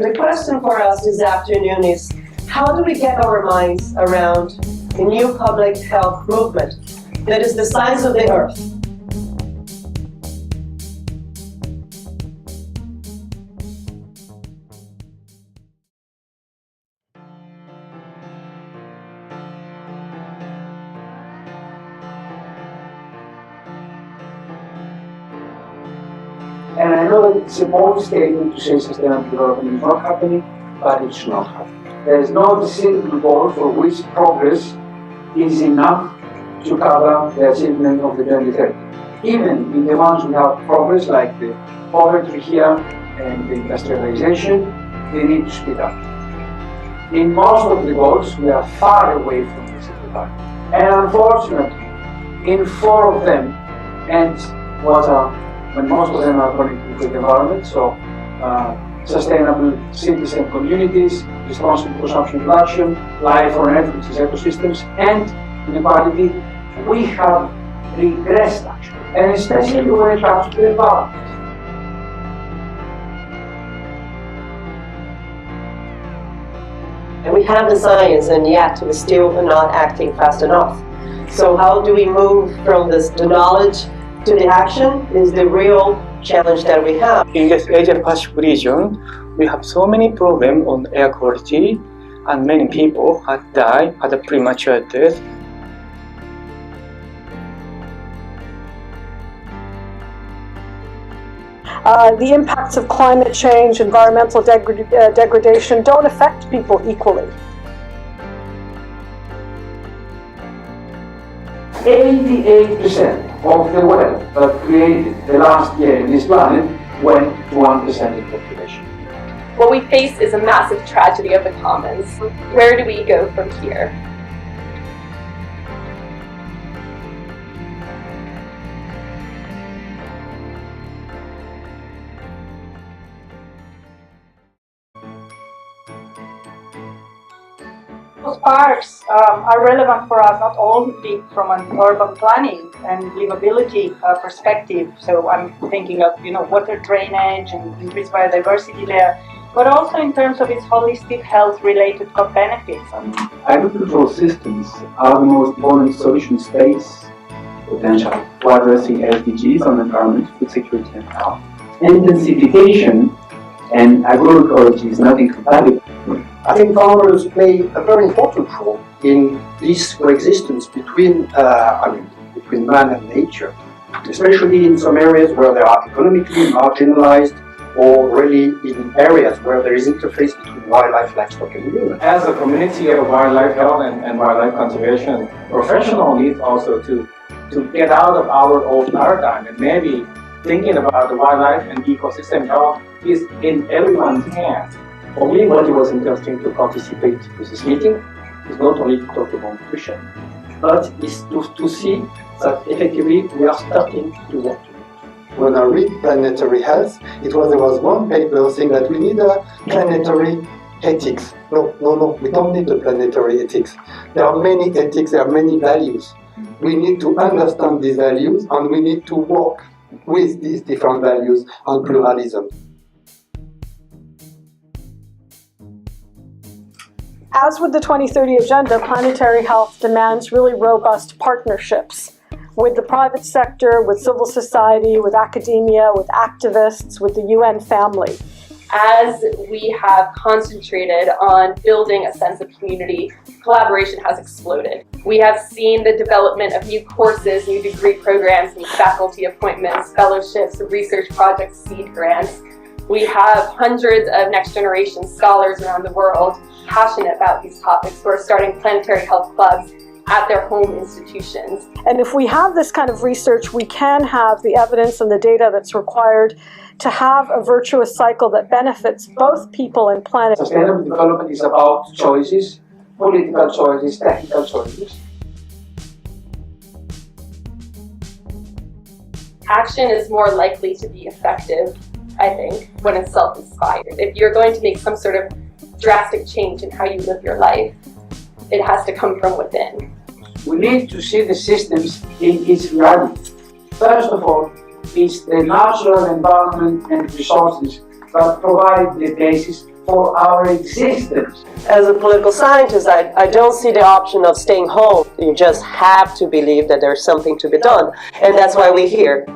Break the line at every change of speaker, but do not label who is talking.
The question for us this afternoon is, how do we get our minds around a new public health movement that is the size of the Earth?
And I know that it's a bold statement to say sustainable development is not happening, but it's not happening. There is no discernible goal for which progress is enough to cover the achievement of the 2030. Even in the ones we have progress, like the poverty here and the industrialization, they need to speed up. In most of the goals, we are far away from this target. And unfortunately, in 4 of them, and when most of them are connected to the environment, so sustainable cities and communities, responsible consumption production, life on Earth, which is ecosystems, and inequality, we have regressed actually, and especially when it comes to the environment.
And we have the science, and yet we're still not acting fast enough. So how do we move from the knowledge to the action is the real challenge that we have.
In this Asia-Pacific region, we have so many problems on air quality, and many people had died at a premature death.
The impacts of climate change, environmental degradation don't affect people equally.
88% of the wealth that created the last year in this planet went to 1% of the population.
What we face is a massive tragedy of the commons. Where do we go from here?
Those parks are relevant for us not only from an urban planning and livability perspective. So I'm thinking of water drainage and increased biodiversity there, but also in terms of its holistic health-related benefits.
Agricultural systems are the most important solution space potential for addressing SDGs on environment, food security, and health. Intensification and agroecology is not incompatible.
I think farmers play a very important role in this coexistence between man and nature, especially in some areas where they are economically marginalized, or really in areas where there is interface between wildlife, livestock, and humans.
As a community of wildlife health and wildlife conservation professional needs also to get out of our old paradigm and maybe thinking about the wildlife and ecosystem health is in everyone's hands.
For me, what was interesting to participate to this meeting is not only to talk about nutrition, but is to see that effectively we are starting to work together.
When I read Planetary Health, there was one paper saying that we need a planetary ethics. No, we don't need a planetary ethics. There are many ethics, there are many values. We need to understand these values, and we need to work with these different values and pluralism.
As with the 2030 Agenda, planetary health demands really robust partnerships with the private sector, with civil society, with academia, with activists, with the UN family.
As we have concentrated on building a sense of community, collaboration has exploded. We have seen the development of new courses, new degree programs, new faculty appointments, fellowships, research projects, seed grants. We have hundreds of next-generation scholars around the world passionate about these topics who are starting planetary health clubs at their home institutions.
And if we have this kind of research, we can have the evidence and the data that's required to have a virtuous cycle that benefits both people and planet.
Sustainable development is about choices, political choices, technical choices.
Action is more likely to be effective, I think, when it's self-inspired. If you're going to make some sort of drastic change in how you live your life, it has to come from within.
We need to see the systems in its reality. First of all, it's the natural environment and resources that provide the basis for our existence.
As a political scientist, I don't see the option of staying home. You just have to believe that there's something to be done. And that's why we're here.